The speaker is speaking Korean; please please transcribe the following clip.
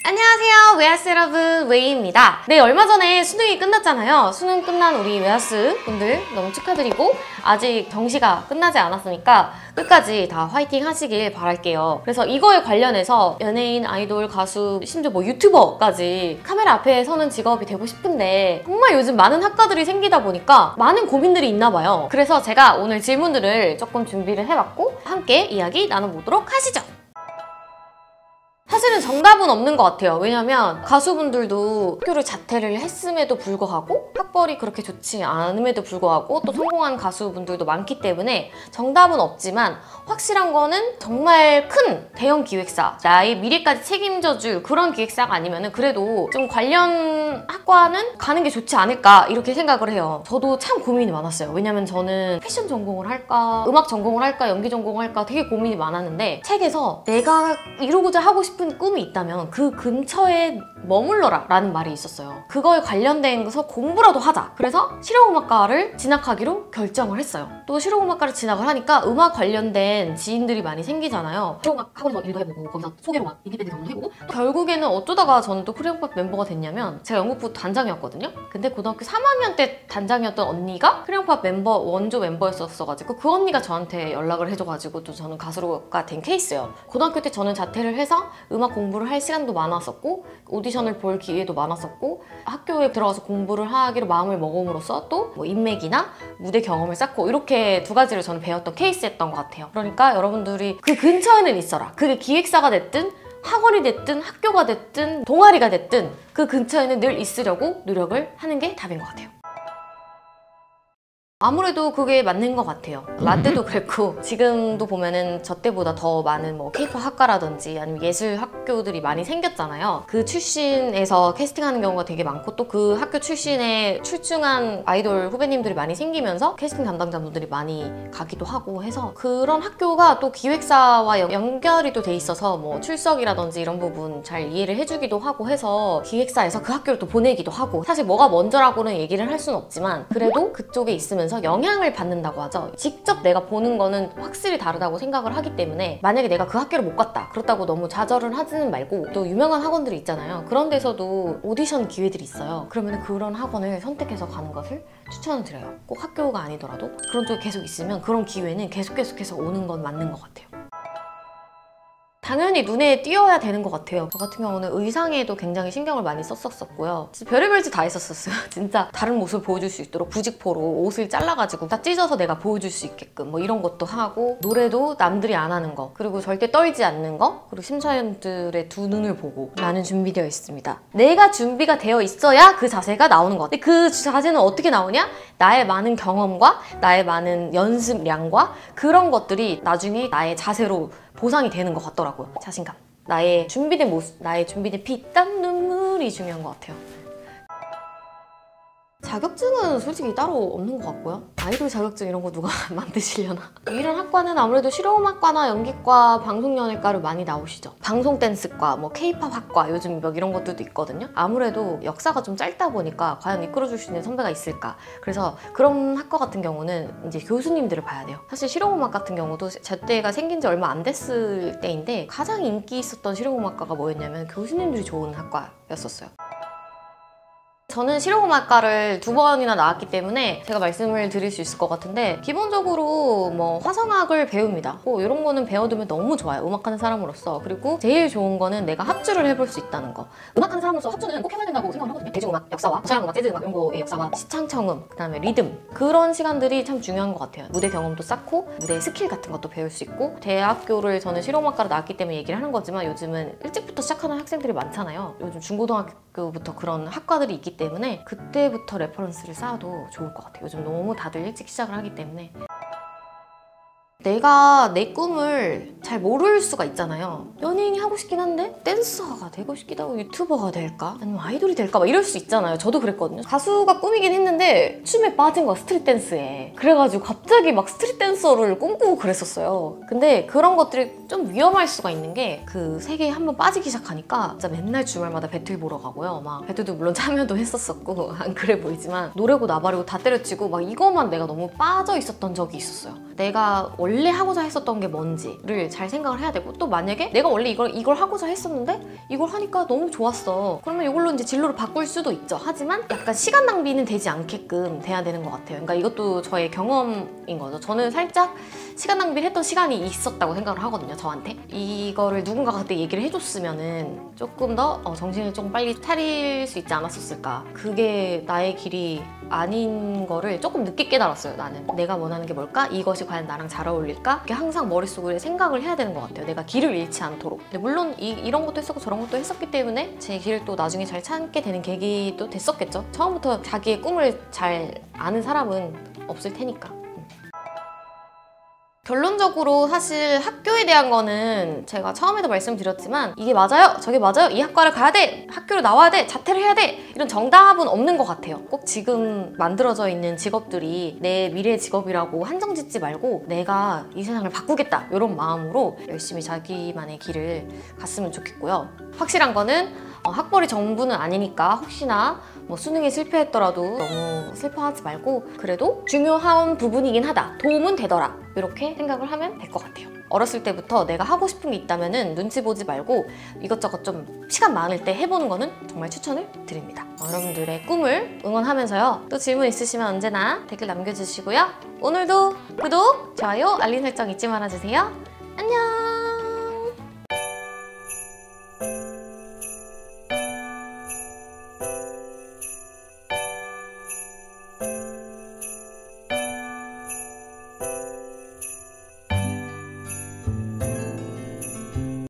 안녕하세요, 웨하스 여러분, 웨이입니다. 네, 얼마 전에 수능이 끝났잖아요. 수능 끝난 우리 웨하스 분들 너무 축하드리고 아직 정시가 끝나지 않았으니까 끝까지 다 화이팅 하시길 바랄게요. 그래서 이거에 관련해서 연예인, 아이돌, 가수, 심지어 뭐 유튜버까지 카메라 앞에 서는 직업이 되고 싶은데 정말 요즘 많은 학과들이 생기다 보니까 많은 고민들이 있나 봐요. 그래서 제가 오늘 질문들을 조금 준비를 해봤고 함께 이야기 나눠보도록 하시죠. 사실은 정답은 없는 것 같아요. 왜냐면 가수분들도 학교를 자퇴를 했음에도 불구하고 학벌이 그렇게 좋지 않음에도 불구하고 또 성공한 가수분들도 많기 때문에 정답은 없지만 확실한 거는 정말 큰 대형 기획사, 나의 미래까지 책임져줄 그런 기획사가 아니면 그래도 좀 관련 학과는 가는 게 좋지 않을까 이렇게 생각을 해요. 저도 참 고민이 많았어요. 왜냐면 저는 패션 전공을 할까, 음악 전공을 할까, 연기 전공을 할까 되게 고민이 많았는데 책에서 내가 이루고자 하고 싶은 꿈이 있다면 그 근처에 머물러라 라는 말이 있었어요. 그거에 관련돼서 공부라도 하자. 그래서 실용음악과를 진학하기로 결정을 했어요. 또 실용음악과를 진학을 하니까 음악 관련된 지인들이 많이 생기잖아요. 실용음악 학원에서 일도 해보고 거기서 소개로 막 인기밴드 경험도 해보고 결국에는 어쩌다가 저는 또 크레용팝 멤버가 됐냐면 제가 연극부 단장이었거든요. 근데 고등학교 3학년 때 단장이었던 언니가 크레용팝 멤버 원조 멤버였었어가지고 그 언니가 저한테 연락을 해줘가지고 또 저는 가수가 된 케이스예요. 고등학교 때 저는 자퇴를 해서 음악 공부를 할 시간도 많았었고 오디션을 볼 기회도 많았었고 학교에 들어가서 공부를 하기로 마음을 먹음으로써 또 뭐 인맥이나 무대 경험을 쌓고 이렇게 두 가지를 저는 배웠던 케이스였던 것 같아요. 그러니까 여러분들이 그 근처에는 있어라. 그게 기획사가 됐든 학원이 됐든 학교가 됐든 동아리가 됐든 그 근처에는 늘 있으려고 노력을 하는 게 답인 것 같아요. 아무래도 그게 맞는 것 같아요. 라떼도 그랬고 지금도 보면은 저 때보다 더 많은 뭐 케이팝 학과라든지 아니면 예술 학교들이 많이 생겼잖아요. 그 출신에서 캐스팅하는 경우가 되게 많고 또 그 학교 출신에 출중한 아이돌 후배님들이 많이 생기면서 캐스팅 담당자분들이 많이 가기도 하고 해서 그런 학교가 또 기획사와 연결이 또 돼 있어서 뭐 출석이라든지 이런 부분 잘 이해를 해주기도 하고 해서 기획사에서 그 학교를 또 보내기도 하고 사실 뭐가 먼저라고는 얘기를 할 수는 없지만 그래도 그쪽에 있으면서 영향을 받는다고 하죠. 직접 내가 보는 거는 확실히 다르다고 생각을 하기 때문에 만약에 내가 그 학교를 못 갔다 그렇다고 너무 좌절을 하지는 말고 또 유명한 학원들이 있잖아요. 그런 데서도 오디션 기회들이 있어요. 그러면 그런 학원을 선택해서 가는 것을 추천을 드려요. 꼭 학교가 아니더라도 그런 쪽에 계속 있으면 그런 기회는 계속해서 오는 건 맞는 것 같아요. 당연히 눈에 띄어야 되는 것 같아요. 저 같은 경우는 의상에도 굉장히 신경을 많이 썼었고요. 별의별 짓 다 했었어요. 진짜 다른 모습을 보여줄 수 있도록 부직포로 옷을 잘라가지고 다 찢어서 내가 보여줄 수 있게끔 뭐 이런 것도 하고 노래도 남들이 안 하는 거 그리고 절대 떨지 않는 거 그리고 심사위원들의 두 눈을 보고 나는 준비되어 있습니다. 내가 준비가 되어 있어야 그 자세가 나오는 것 같아요. 근데 그 자세는 어떻게 나오냐? 나의 많은 경험과 나의 많은 연습량과 그런 것들이 나중에 나의 자세로 보상이 되는 것 같더라고요. 자신감. 나의 준비된 모습, 나의 준비된 피, 땀, 눈물이 중요한 것 같아요. 자격증은 솔직히 따로 없는 것 같고요. 아이돌 자격증 이런 거 누가 만드시려나. 이런 학과는 아무래도 실용음악과나 연기과, 방송연예과를 많이 나오시죠. 방송댄스과, 뭐 케이팝 학과 요즘 막 이런 것들도 있거든요. 아무래도 역사가 좀 짧다 보니까 과연 이끌어줄 수 있는 선배가 있을까. 그래서 그런 학과 같은 경우는 이제 교수님들을 봐야 돼요. 사실 실용음악 같은 경우도 저 때가 생긴 지 얼마 안 됐을 때인데 가장 인기 있었던 실용음악과가 뭐였냐면 교수님들이 좋은 학과였었어요. 저는 실용음악과를 2번이나 나왔기 때문에 제가 말씀을 드릴 수 있을 것 같은데 기본적으로 뭐 화성학을 배웁니다. 이런 거는 배워두면 너무 좋아요. 음악하는 사람으로서. 그리고 제일 좋은 거는 내가 합주를 해볼 수 있다는 거. 음악하는 사람으로서 합주는 꼭 해봐야 된다고 생각을 하거든요. 대중음악 역사와 서양음악, 재즈음악 이런 거의 역사와 시창청음, 그다음에 리듬 그런 시간들이 참 중요한 것 같아요. 무대 경험도 쌓고 무대 스킬 같은 것도 배울 수 있고 대학교를 저는 실용음악과로 나왔기 때문에 얘기를 하는 거지만 요즘은 일찍부터 시작하는 학생들이 많잖아요. 요즘 중고등학교부터 그런 학과들이 있기 때문에 그때부터 레퍼런스를 쌓아도 좋을 것 같아요. 요즘 너무 다들 일찍 시작을 하기 때문에 내가 내 꿈을 잘 모를 수가 있잖아요. 연예인이 하고 싶긴 한데 댄서가 되고 싶기도 하고 유튜버가 될까? 아니면 아이돌이 될까? 막 이럴 수 있잖아요. 저도 그랬거든요. 가수가 꿈이긴 했는데 춤에 빠진 거야, 스트릿 댄스에. 그래가지고 갑자기 막 스트릿 댄서를 꿈꾸고 그랬었어요. 근데 그런 것들이 좀 위험할 수가 있는 게 그 세계에 한번 빠지기 시작하니까 진짜 맨날 주말마다 배틀 보러 가고요. 막 배틀도 물론 참여도 했었었고 안 그래 보이지만 노래고 나발이고 다 때려치고 막 이것만 내가 너무 빠져 있었던 적이 있었어요. 내가 원래 하고자 했었던 게 뭔지를 잘 생각을 해야 되고, 또 만약에 내가 원래 이걸 하고자 했었는데 이걸 하니까 너무 좋았어. 그러면 이걸로 이제 진로를 바꿀 수도 있죠. 하지만 약간 시간 낭비는 되지 않게끔 돼야 되는 것 같아요. 그러니까 이것도 저의 경험인 거죠. 저는 살짝 시간 낭비를 했던 시간이 있었다고 생각을 하거든요, 저한테. 이거를 누군가가 그때 얘기를 해줬으면은 조금 더 정신을 좀 빨리 차릴 수 있지 않았었을까. 그게 나의 길이 아닌 거를 조금 늦게 깨달았어요. 나는 내가 원하는 게 뭘까? 이것이 과연 나랑 잘 어울릴까? 이렇게 항상 머릿속에 생각을 해야 되는 것 같아요. 내가 길을 잃지 않도록. 근데 물론 이런 것도 했었고 저런 것도 했었기 때문에 제 길을 또 나중에 잘 찾게 되는 계기도 됐었겠죠. 처음부터 자기의 꿈을 잘 아는 사람은 없을 테니까. 결론적으로 사실 학교에 대한 거는 제가 처음에도 말씀드렸지만 이게 맞아요, 저게 맞아요, 이 학과를 가야 돼, 학교를 나와야 돼, 자퇴를 해야 돼, 이런 정답은 없는 것 같아요. 꼭 지금 만들어져 있는 직업들이 내 미래 직업이라고 한정 짓지 말고 내가 이 세상을 바꾸겠다 이런 마음으로 열심히 자기만의 길을 갔으면 좋겠고요. 확실한 거는 학벌이 전부는 아니니까 혹시나 뭐 수능에 실패했더라도 너무 슬퍼하지 말고 그래도 중요한 부분이긴 하다, 도움은 되더라, 이렇게 생각을 하면 될 것 같아요. 어렸을 때부터 내가 하고 싶은 게 있다면 눈치 보지 말고 이것저것 좀 시간 많을 때 해보는 거는 정말 추천을 드립니다. 여러분들의 꿈을 응원하면서요, 또 질문 있으시면 언제나 댓글 남겨주시고요. 오늘도 구독, 좋아요, 알림 설정 잊지 말아주세요. 안녕!